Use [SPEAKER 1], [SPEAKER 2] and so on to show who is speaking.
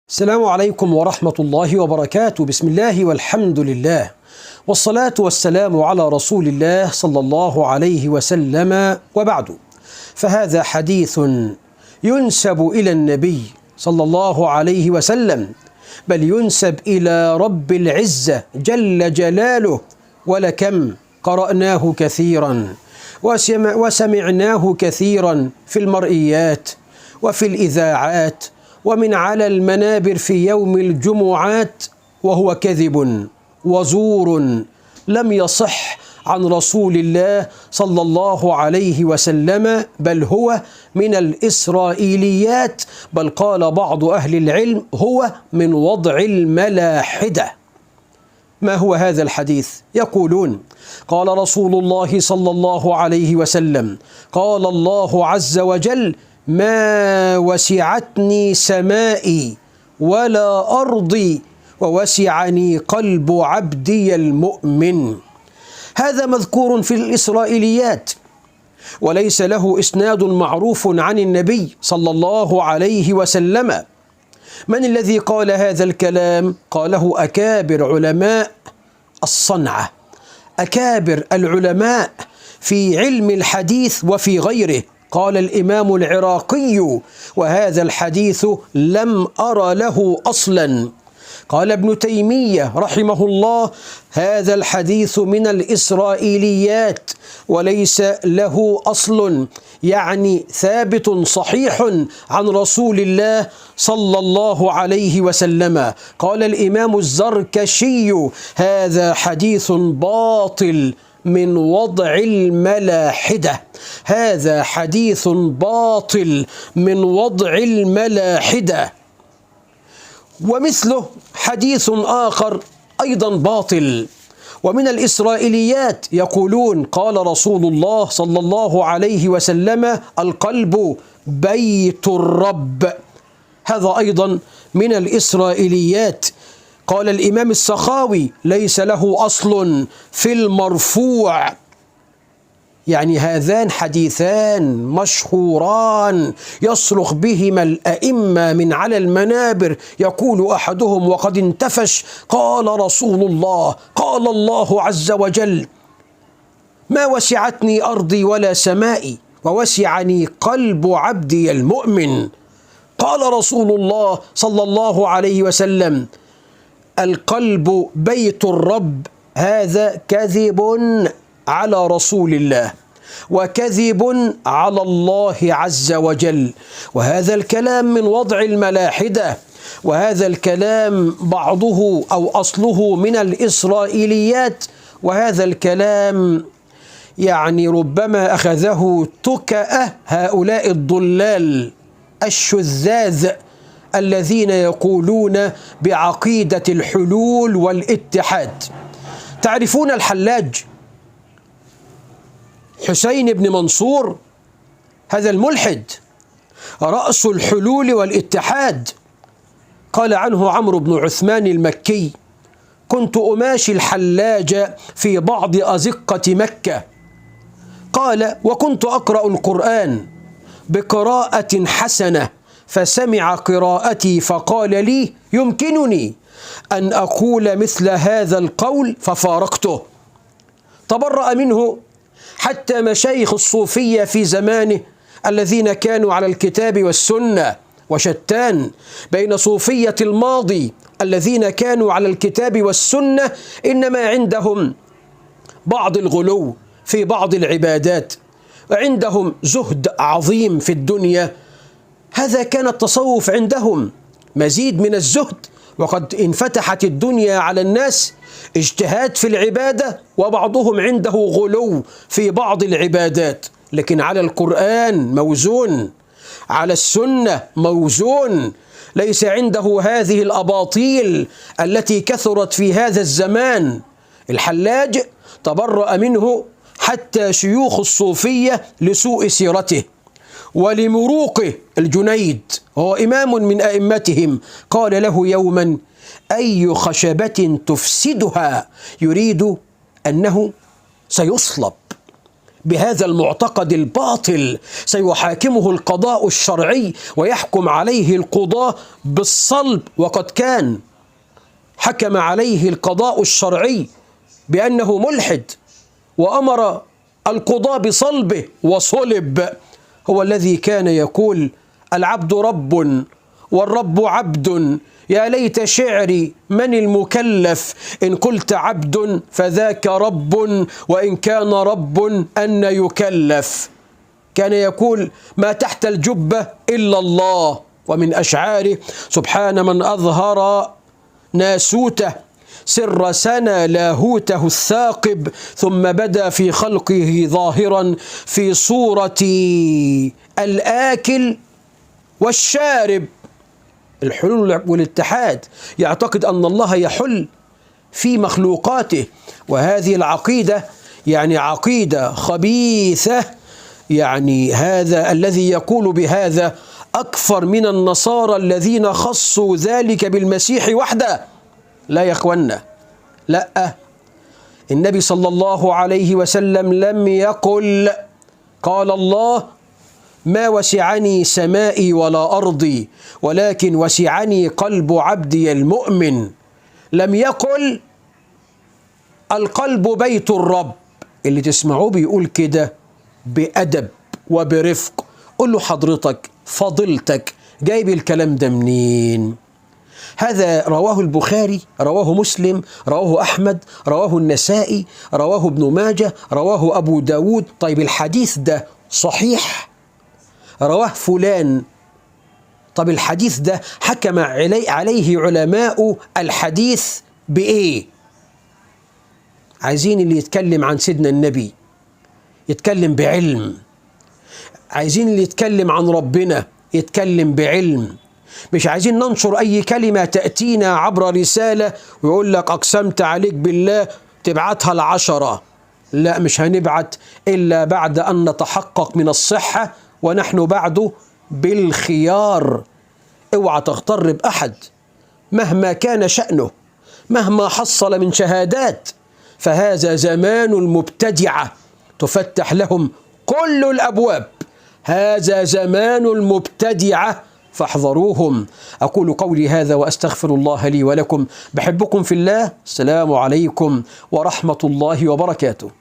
[SPEAKER 1] السلام عليكم ورحمة الله وبركاته. بسم الله والحمد لله، والصلاة والسلام على رسول الله صلى الله عليه وسلم، وبعد. فهذا حديث ينسب إلى النبي صلى الله عليه وسلم، بل ينسب إلى رب العزة جل جلاله، ولكم قرأناه كثيرا وسمعناه كثيرا في المرئيات وفي الإذاعات ومن على المنابر في يوم الجمعات، وهو كذب وزور لم يصح عن رسول الله صلى الله عليه وسلم، بل هو من الإسرائيليات، بل قال بعض أهل العلم هو من وضع الملاحدة. ما هو هذا الحديث؟ يقولون: قال رسول الله صلى الله عليه وسلم: قال الله عز وجل: ما وسعتني سمائي ولا أرضي ووسعني قلب عبدي المؤمن. هذا مذكور في الإسرائيليات، وليس له إسناد معروف عن النبي صلى الله عليه وسلم. من الذي قال هذا الكلام؟ قاله أكابر علماء الصنعة، أكابر العلماء في علم الحديث وفي غيره. قال الإمام العراقي: وهذا الحديث لم أر له أصلا. قال ابن تيمية رحمه الله: هذا الحديث من الإسرائيليات وليس له أصل، يعني ثابت صحيح عن رسول الله صلى الله عليه وسلم. قال الإمام الزركشي: هذا حديث باطل من وضع الملاحدة. هذا حديث باطل من وضع الملاحدة. ومثله حديث آخر أيضا باطل ومن الإسرائيليات، يقولون: قال رسول الله صلى الله عليه وسلم: القلب بيت الرب. هذا أيضا من الإسرائيليات. قال الإمام السخاوي: ليس له أصل في المرفوع. يعني هذان حديثان مشهوران يصرخ بهما الأئمة من على المنابر، يقول أحدهم وقد انتفش: قال رسول الله، قال الله عز وجل: ما وسعتني أرضي ولا سمائي ووسعني قلب عبدي المؤمن. قال رسول الله صلى الله عليه وسلم: القلب بيت الرب. هذا كذب على رسول الله وكذب على الله عز وجل، وهذا الكلام من وضع الملاحدة، وهذا الكلام بعضه أو أصله من الإسرائيليات، وهذا الكلام يعني ربما أخذه تكأة هؤلاء الضلال الشذاذ الذين يقولون بعقيدة الحلول والاتحاد. تعرفون الحلاج حسين بن منصور؟ هذا الملحد رأس الحلول والاتحاد. قال عنه عمرو بن عثمان المكي: كنت أماشي الحلاج في بعض أزقة مكة، قال: وكنت أقرأ القرآن بقراءة حسنة، فسمع قراءتي فقال لي: يمكنني أن أقول مثل هذا القول، ففارقته. تبرأ منه حتى مشايخ الصوفية في زمانه الذين كانوا على الكتاب والسنة، وشتان بين صوفية الماضي الذين كانوا على الكتاب والسنة إنما عندهم بعض الغلو في بعض العبادات، وعندهم زهد عظيم في الدنيا. هذا كان التصوف عندهم، مزيد من الزهد، وقد انفتحت الدنيا على الناس، اجتهاد في العبادة، وبعضهم عنده غلو في بعض العبادات. لكن على القرآن موزون، على السنة موزون، ليس عنده هذه الأباطيل التي كثرت في هذا الزمان. الحلاج تبرأ منه حتى شيوخ الصوفية لسوء سيرته ولمروقه. الجنيد هو إمام من أئمتهم، قال له يوما: أي خشبة تفسدها؟ يريد أنه سيصلب. بهذا المعتقد الباطل سيحاكمه القضاء الشرعي ويحكم عليه القضاة بالصلب، وقد كان حكم عليه القضاء الشرعي بأنه ملحد وأمر القضاة بصلبه وصلب. هو الذي كان يقول: العبد رب والرب عبد، يا ليت شعري من المكلف، إن قلت عبد فذاك رب، وإن كان رب أن يكلف. كان يقول: ما تحت الجبة إلا الله. ومن أشعاره: سبحان من أظهر ناسوته سر سنى لاهوته الثاقب، ثم بدا في خلقه ظاهرا في صورة الآكل والشارب. الحلول والاتحاد، يعتقد أن الله يحل في مخلوقاته، وهذه العقيدة يعني عقيدة خبيثة. يعني هذا الذي يقول بهذا أكثر من النصارى الذين خصوا ذلك بالمسيح وحده. لا يا أخوانا، لا، النبي صلى الله عليه وسلم لم يقل قال الله ما وسعني سمائي ولا أرضي ولكن وسعني قلب عبدي المؤمن. لم يقل القلب بيت الرب. اللي تسمعوه بيقول كده بأدب وبرفق، قل له حضرتك فضلتك جايب الكلام ده منين؟ هذا رواه البخاري، رواه مسلم، رواه أحمد، رواه النسائي، رواه ابن ماجه، رواه أبو داود. طيب الحديث ده صحيح؟ رواه فلان. طب الحديث ده حكم عليه علماء الحديث بإيه؟ عايزين اللي يتكلم عن سيدنا النبي يتكلم بعلم، عايزين اللي يتكلم عن ربنا يتكلم بعلم. مش عايزين ننشر أي كلمة تأتينا عبر رسالة ويقول لك أقسمت عليك بالله تبعتها ل10. لا، مش هنبعت إلا بعد أن نتحقق من الصحة، ونحن بعد بالخيار. اوعى تغتر بأحد مهما كان شأنه، مهما حصل من شهادات، فهذا زمان المبتدعة تفتح لهم كل الأبواب. هذا زمان المبتدعة فاحذروهم. أقول قولي هذا وأستغفر الله لي ولكم، بحبكم في الله. السلام عليكم ورحمة الله وبركاته.